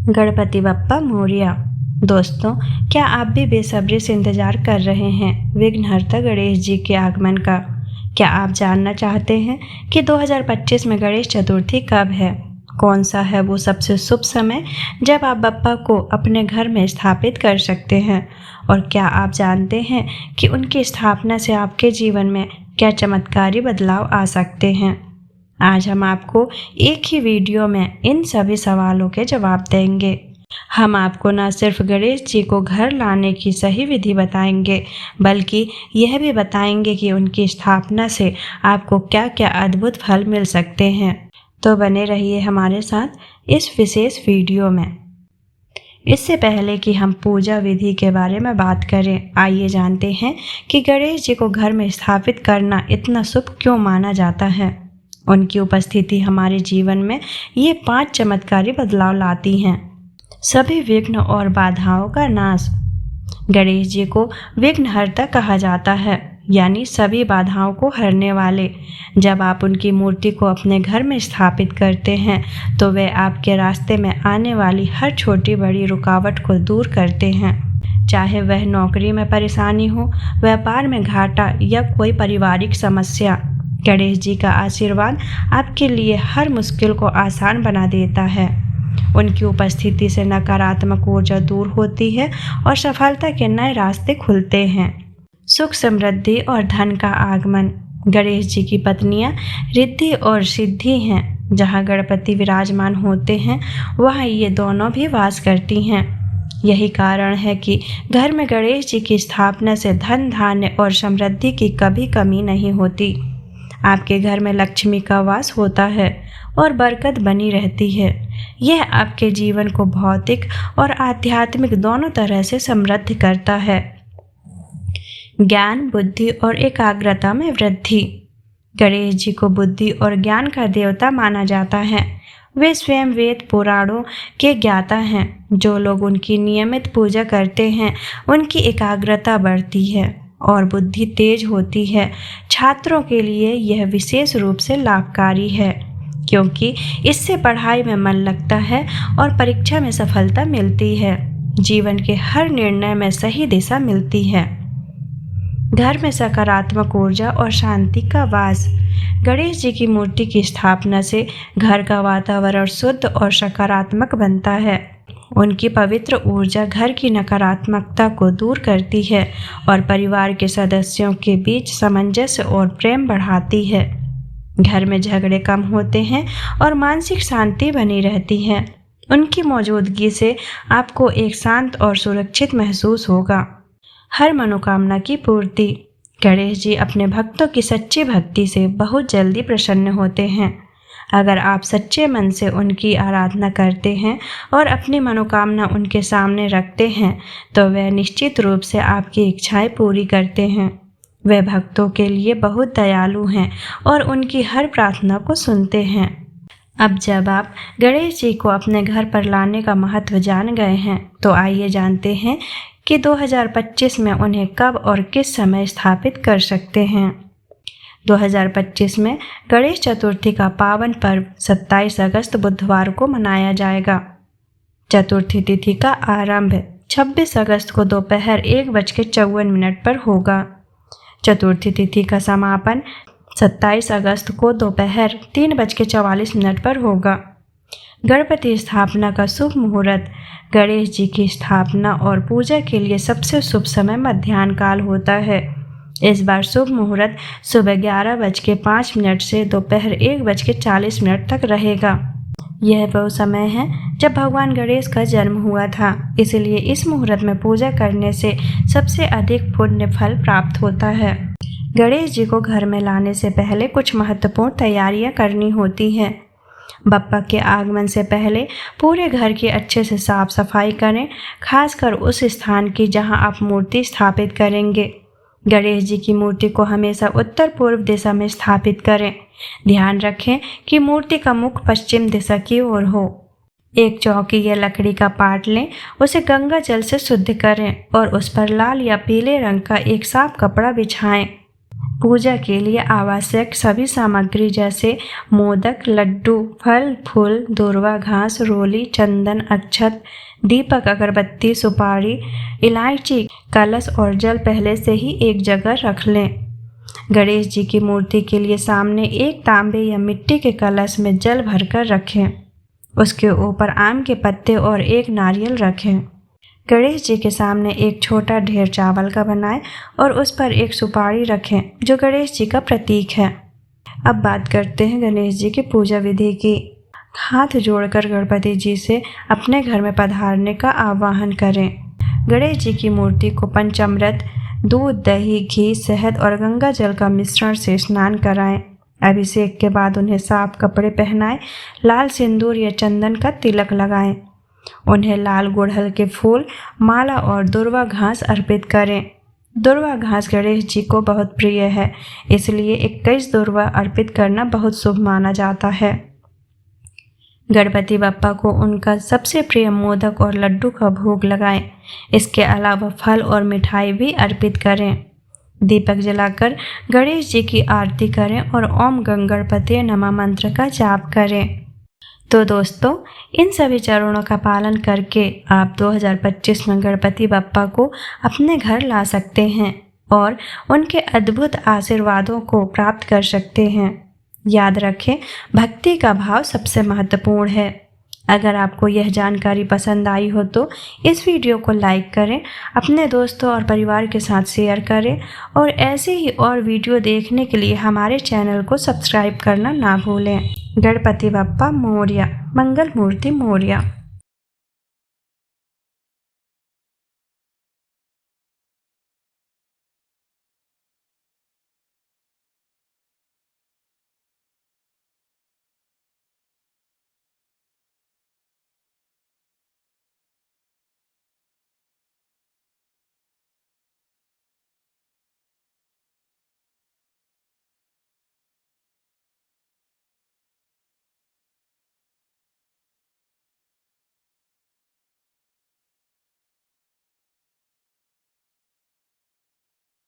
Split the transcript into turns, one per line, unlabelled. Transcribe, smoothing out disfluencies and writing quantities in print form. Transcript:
गणपति बप्पा मोरया। दोस्तों, क्या आप भी बेसब्री से इंतजार कर रहे हैं विघ्नहर्ता गणेश जी के आगमन का? क्या आप जानना चाहते हैं कि 2025 में गणेश चतुर्थी कब है? कौन सा है वो सबसे शुभ समय जब आप बप्पा को अपने घर में स्थापित कर सकते हैं? और क्या आप जानते हैं कि उनकी स्थापना से आपके जीवन में क्या चमत्कारी बदलाव आ सकते हैं? आज हम आपको एक ही वीडियो में इन सभी सवालों के जवाब देंगे। हम आपको न सिर्फ गणेश जी को घर लाने की सही विधि बताएंगे, बल्कि यह भी बताएंगे कि उनकी स्थापना से आपको क्या क्या अद्भुत फल मिल सकते हैं। तो बने रहिए हमारे साथ इस विशेष वीडियो में। इससे पहले कि हम पूजा विधि के बारे में बात करें, आइए जानते हैं कि गणेश जी को घर में स्थापित करना इतना शुभ क्यों माना जाता है। उनकी उपस्थिति हमारे जीवन में ये 5 चमत्कारी बदलाव लाती हैं। सभी विघ्न और बाधाओं का नाश। गणेश जी को विघ्नहर्ता कहा जाता है, यानी सभी बाधाओं को हरने वाले। जब आप उनकी मूर्ति को अपने घर में स्थापित करते हैं तो वे आपके रास्ते में आने वाली हर छोटी बड़ी रुकावट को दूर करते हैं। चाहे वह नौकरी में परेशानी हो, व्यापार में घाटा या कोई पारिवारिक समस्या, गणेश जी का आशीर्वाद आपके लिए हर मुश्किल को आसान बना देता है। उनकी उपस्थिति से नकारात्मक ऊर्जा दूर होती है और सफलता के नए रास्ते खुलते हैं। सुख, समृद्धि और धन का आगमन। गणेश जी की पत्नियां रिद्धि और सिद्धि हैं। जहां गणपति विराजमान होते हैं वहां ये दोनों भी वास करती हैं। यही कारण है कि घर में गणेश जी की स्थापना से धन, धान्य और समृद्धि की कभी कमी नहीं होती। आपके घर में लक्ष्मी का वास होता है और बरकत बनी रहती है। यह आपके जीवन को भौतिक और आध्यात्मिक दोनों तरह से समृद्ध करता है। ज्ञान, बुद्धि और एकाग्रता में वृद्धि। गणेश जी को बुद्धि और ज्ञान का देवता माना जाता है। वे स्वयं वेद पुराणों के ज्ञाता हैं। जो लोग उनकी नियमित पूजा करते हैं उनकी एकाग्रता बढ़ती है और बुद्धि तेज होती है। छात्रों के लिए यह विशेष रूप से लाभकारी है, क्योंकि इससे पढ़ाई में मन लगता है और परीक्षा में सफलता मिलती है। जीवन के हर निर्णय में सही दिशा मिलती है। घर में सकारात्मक ऊर्जा और शांति का वास। गणेश जी की मूर्ति की स्थापना से घर का वातावरण शुद्ध और सकारात्मक बनता है। उनकी पवित्र ऊर्जा घर की नकारात्मकता को दूर करती है और परिवार के सदस्यों के बीच सामंजस्य और प्रेम बढ़ाती है। घर में झगड़े कम होते हैं और मानसिक शांति बनी रहती है। उनकी मौजूदगी से आपको एक शांत और सुरक्षित महसूस होगा। हर मनोकामना की पूर्ति। गणेश जी अपने भक्तों की सच्ची भक्ति से बहुत जल्दी प्रसन्न होते हैं। अगर आप सच्चे मन से उनकी आराधना करते हैं और अपनी मनोकामना उनके सामने रखते हैं तो वे निश्चित रूप से आपकी इच्छाएं पूरी करते हैं। वे भक्तों के लिए बहुत दयालु हैं और उनकी हर प्रार्थना को सुनते हैं। अब जब आप गणेश जी को अपने घर पर लाने का महत्व जान गए हैं तो आइए जानते हैं कि 2025 में उन्हें कब और किस समय स्थापित कर सकते हैं। 2025 में गणेश चतुर्थी का पावन पर्व 27 अगस्त बुधवार को मनाया जाएगा। चतुर्थी तिथि का आरंभ 26 अगस्त को दोपहर 1:54 पर होगा। चतुर्थी तिथि का समापन 27 अगस्त को दोपहर 3:44 पर होगा। गणपति स्थापना का शुभ मुहूर्त। गणेश जी की स्थापना और पूजा के लिए सबसे शुभ समय मध्याह्न काल होता है। इस बार शुभ मुहूर्त सुबह 11:05 से दोपहर 1:40 तक रहेगा। यह वो समय है जब भगवान गणेश का जन्म हुआ था, इसलिए इस मुहूर्त में पूजा करने से सबसे अधिक पुण्य फल प्राप्त होता है। गणेश जी को घर में लाने से पहले कुछ महत्वपूर्ण तैयारियां करनी होती हैं। बप्पा के आगमन से पहले पूरे घर की अच्छे से साफ सफाई करें, खासकर उस स्थान की जहां आप मूर्ति स्थापित करेंगे। गणेश जी की मूर्ति को हमेशा उत्तर पूर्व दिशा में स्थापित करें। ध्यान रखें कि मूर्ति का मुख पश्चिम दिशा की ओर हो। एक चौकी या लकड़ी का पाट लें, उसे गंगा जल से शुद्ध करें और उस पर लाल या पीले रंग का एक साफ कपड़ा बिछाएं। पूजा के लिए आवश्यक सभी सामग्री जैसे मोदक, लड्डू, फल फूल, दूर्वा घास, रोली, चंदन, अक्षत, दीपक, अगरबत्ती, सुपारी, इलायची, कलश और जल पहले से ही एक जगह रख लें। गणेश जी की मूर्ति के लिए सामने एक तांबे या मिट्टी के कलश में जल भरकर रखें। उसके ऊपर आम के पत्ते और एक नारियल रखें। गणेश जी के सामने एक छोटा ढेर चावल का बनाएं और उस पर एक सुपारी रखें जो गणेश जी का प्रतीक है। अब बात करते हैं गणेश जी की पूजा विधि की। हाथ जोड़कर गणपति जी से अपने घर में पधारने का आह्वान करें। गणेश जी की मूर्ति को पंचामृत, दूध, दही, घी, शहद और गंगा जल का मिश्रण से स्नान कराएं। अभिषेक के बाद उन्हें साफ कपड़े पहनाएं, लाल सिंदूर या चंदन का तिलक लगाएं। उन्हें लाल गुड़हल के फूल, माला और दूर्वा घास अर्पित करें। दूर्वा घास गणेश जी को बहुत प्रिय है, इसलिए 21 दूर्वा अर्पित करना बहुत शुभ माना जाता है। गणपति बप्पा को उनका सबसे प्रिय मोदक और लड्डू का भोग लगाएं। इसके अलावा फल और मिठाई भी अर्पित करें। दीपक जलाकर गणेश जी की आरती करें और ओम गणपतये नमः मंत्र का जाप करें। तो दोस्तों, इन सभी चरणों का पालन करके आप 2025 में गणपति बप्पा को अपने घर ला सकते हैं और उनके अद्भुत आशीर्वादों को प्राप्त कर सकते हैं। याद रखें, भक्ति का भाव सबसे महत्वपूर्ण है। अगर आपको यह जानकारी पसंद आई हो तो इस वीडियो को लाइक करें, अपने दोस्तों और परिवार के साथ शेयर करें और ऐसे ही और वीडियो देखने के लिए हमारे चैनल को सब्सक्राइब करना ना भूलें। गणपति बप्पा मोरया, मंगल मूर्ति मोरया।